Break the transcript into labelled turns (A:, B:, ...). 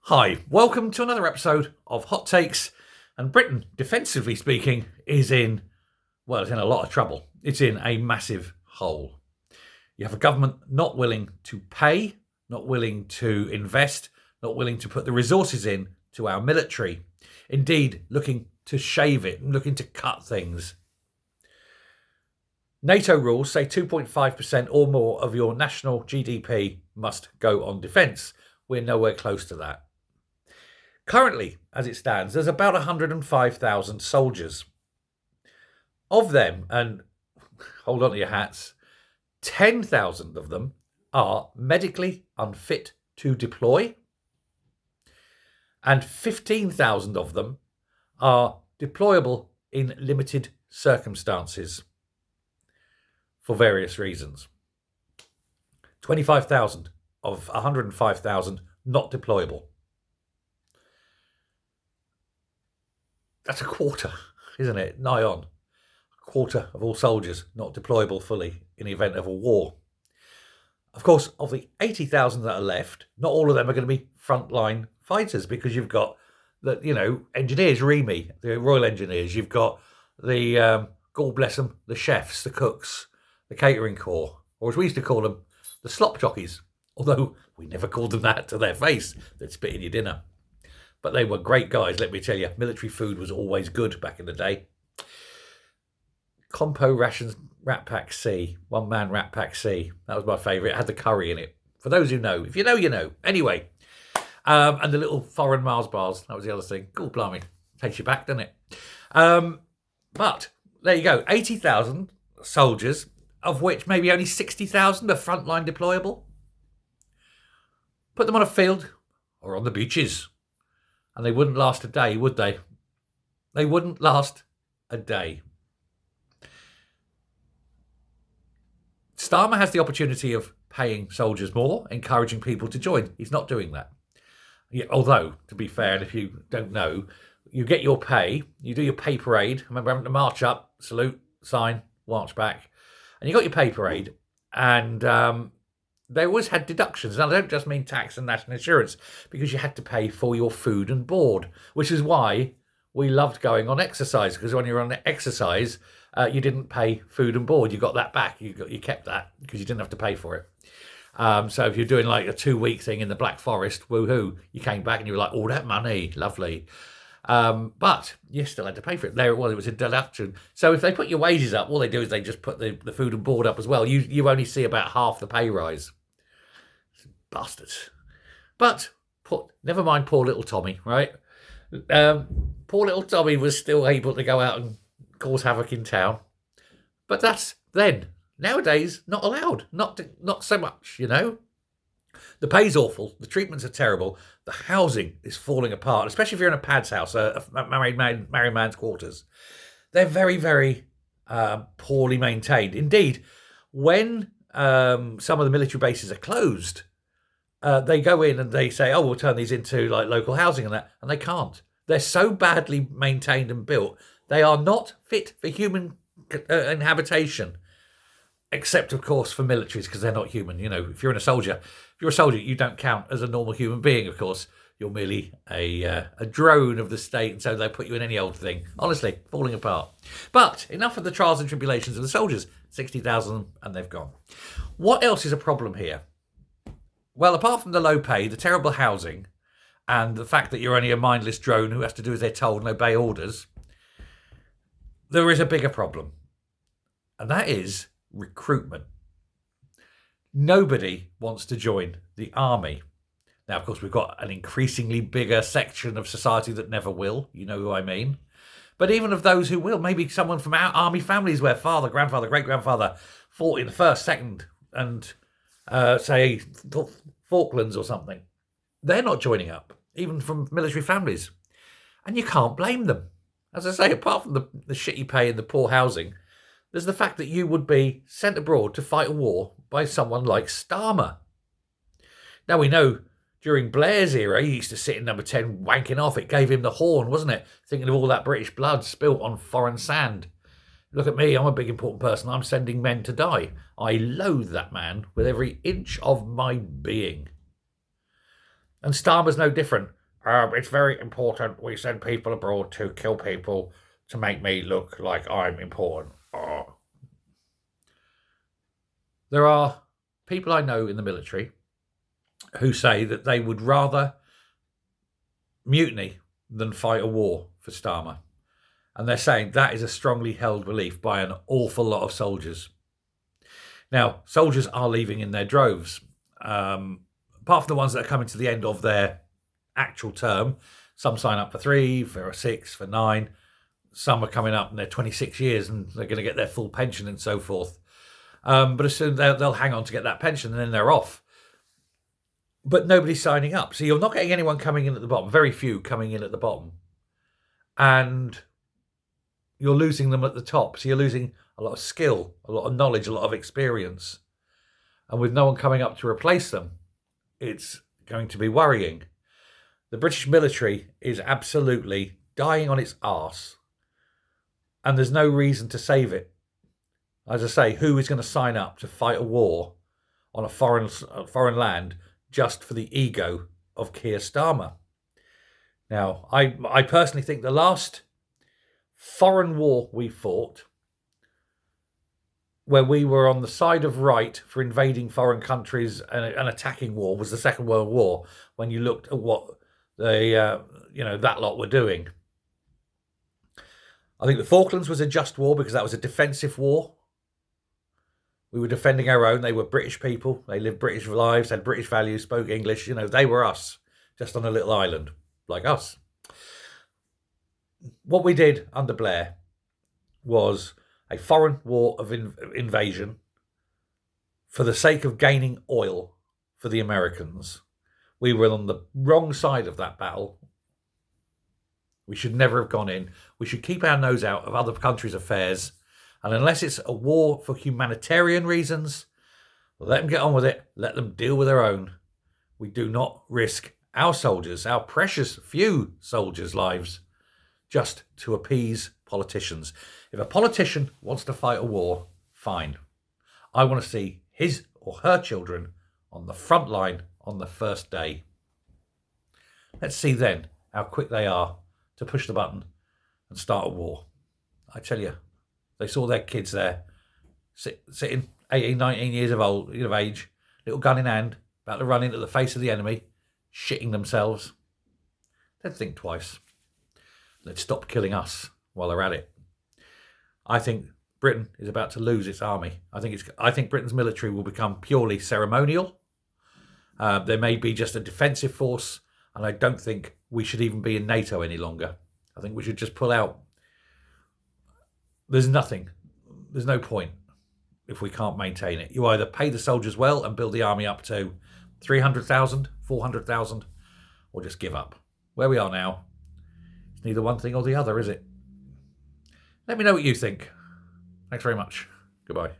A: Hi, welcome to another episode of Hot Takes. And Britain, defensively speaking, it's in a lot of trouble. It's in a massive hole. You have a government not willing to pay, not willing to invest, not willing to put the resources in to our military. Indeed, looking to shave it, looking to cut things. NATO rules say 2.5% or more of your national GDP must go on defence. We're nowhere close to that. Currently, as it stands, there's about 105,000 soldiers. Of them, and hold on to your hats, 10,000 of them are medically unfit to deploy, and 15,000 of them are deployable in limited circumstances for various reasons. 25,000 of 105,000 not deployable. That's a quarter, isn't it? Nigh on. A quarter of all soldiers not deployable fully in the event of a war. Of course, of the 80,000 that are left, not all of them are going to be frontline fighters because you've got the, engineers, REME, the Royal Engineers. You've got the, God bless them, the chefs, the cooks, the catering corps, or as we used to call them, the slop jockeys. Although we never called them that to their face. They'd spit in your dinner. But they were great guys, let me tell you. Military food was always good back in the day. Compo rations, Rat Pack C. One man Rat Pack C. That was my favourite. It had the curry in it. For those who know. If you know, you know. Anyway. And the little foreign Mars bars. That was the other thing. God blimey. Takes you back, doesn't it? But there you go. 80,000 soldiers, of which maybe only 60,000 are frontline deployable. Put them on a field or on the beaches. And they wouldn't last a day, would they? They wouldn't last a day. Starmer has the opportunity of paying soldiers more, encouraging people to join. He's not doing that. Although, to be fair, and if you don't know, you get your pay, you do your pay parade. I remember having to march up, salute, sign, march back. And you got your pay parade. And they always had deductions. Now, I don't just mean tax and national insurance, because you had to pay for your food and board, which is why we loved going on exercise, because when you were on exercise, you didn't pay food and board. You got that back. You kept that because you didn't have to pay for it. So if you're doing like a 2-week thing in the Black Forest, woohoo, you came back and you were like, all that money, lovely. But you still had to pay for it. There it was a deduction. So if they put your wages up, all they do is they just put the food and board up as well. You only see about half the pay rise. Bastards. But never mind poor little Tommy, right? Poor little Tommy was still able to go out and cause havoc in town. But that's then. Nowadays, not allowed. Not so much, The pay's awful. The treatments are terrible. The housing is falling apart, especially if you're in a pad's house, a married man's quarters. They're very, very poorly maintained. Indeed, when some of the military bases are closed, they go in and they say, we'll turn these into like local housing and that, and they can't. They're so badly maintained and built, they are not fit for human inhabitation. Except, of course, for militaries, because they're not human. If you're a soldier, you don't count as a normal human being, of course. You're merely a drone of the state, and so they put you in any old thing. Honestly, falling apart. But enough of the trials and tribulations of the soldiers. 60,000 and they've gone. What else is a problem here? Well, apart from the low pay, the terrible housing, and the fact that you're only a mindless drone who has to do as they're told and obey orders, there is a bigger problem. And that is recruitment. Nobody wants to join the army. Now, of course, we've got an increasingly bigger section of society that never will. You know who I mean. But even of those who will, maybe someone from our army families where father, grandfather, great-grandfather fought in the 1st, 2nd, and, say, Falklands or something. They're not joining up, even from military families. And you can't blame them. As I say, apart from the shitty pay and the poor housing, there's the fact that you would be sent abroad to fight a war by someone like Starmer. Now, we know during Blair's era, he used to sit in number 10 wanking off. It gave him the horn, wasn't it? Thinking of all that British blood spilt on foreign sand. Look at me, I'm a big important person. I'm sending men to die. I loathe that man with every inch of my being. And Starmer's no different. It's very important we send people abroad to kill people to make me look like I'm important. Oh. There are people I know in the military who say that they would rather mutiny than fight a war for Starmer. And they're saying that is a strongly held belief by an awful lot of soldiers. Now, soldiers are leaving in their droves. Apart from the ones that are coming to the end of their actual term, some sign up for 3, for 6, for 9. Some are coming up and they're 26 years and they're going to get their full pension and so forth. But as soon they'll hang on to get that pension and then they're off. But nobody's signing up. So you're not getting anyone coming in at the bottom, very few coming in at the bottom. And you're losing them at the top. So you're losing a lot of skill, a lot of knowledge, a lot of experience. And with no one coming up to replace them, it's going to be worrying. The British military is absolutely dying on its arse. And there's no reason to save it. As I say, who is going to sign up to fight a war on a foreign land just for the ego of Keir Starmer? Now, I personally think the last foreign war we fought, where we were on the side of right for invading foreign countries and attacking war, was the Second World War, when you looked at what that lot were doing. I think the Falklands was a just war because that was a defensive war. We were defending our own. They were British people. They lived British lives, had British values, spoke English. They were us, just on a little island, like us. What we did under Blair was a foreign war of invasion for the sake of gaining oil for the Americans. We were on the wrong side of that battle. We should never have gone in. We should keep our nose out of other countries' affairs. And unless it's a war for humanitarian reasons, let them get on with it. Let them deal with their own. We do not risk our soldiers, our precious few soldiers' lives, just to appease politicians. If a politician wants to fight a war, fine. I want to see his or her children on the front line on the first day. Let's see then how quick they are to push the button and start a war. I tell you, they saw their kids there, sitting 18, 19 years of age, little gun in hand, about to run into the face of the enemy, shitting themselves. They'd think twice. They'd stop killing us while they're at it. I think Britain is about to lose its army. I think Britain's military will become purely ceremonial. There may be just a defensive force, and I don't think we should even be in NATO any longer. I think we should just pull out. There's no point if we can't maintain it. You either pay the soldiers well and build the army up to 300,000, 400,000, or just give up. Where we are now, it's neither one thing or the other, is it? Let me know what you think. Thanks very much. Goodbye.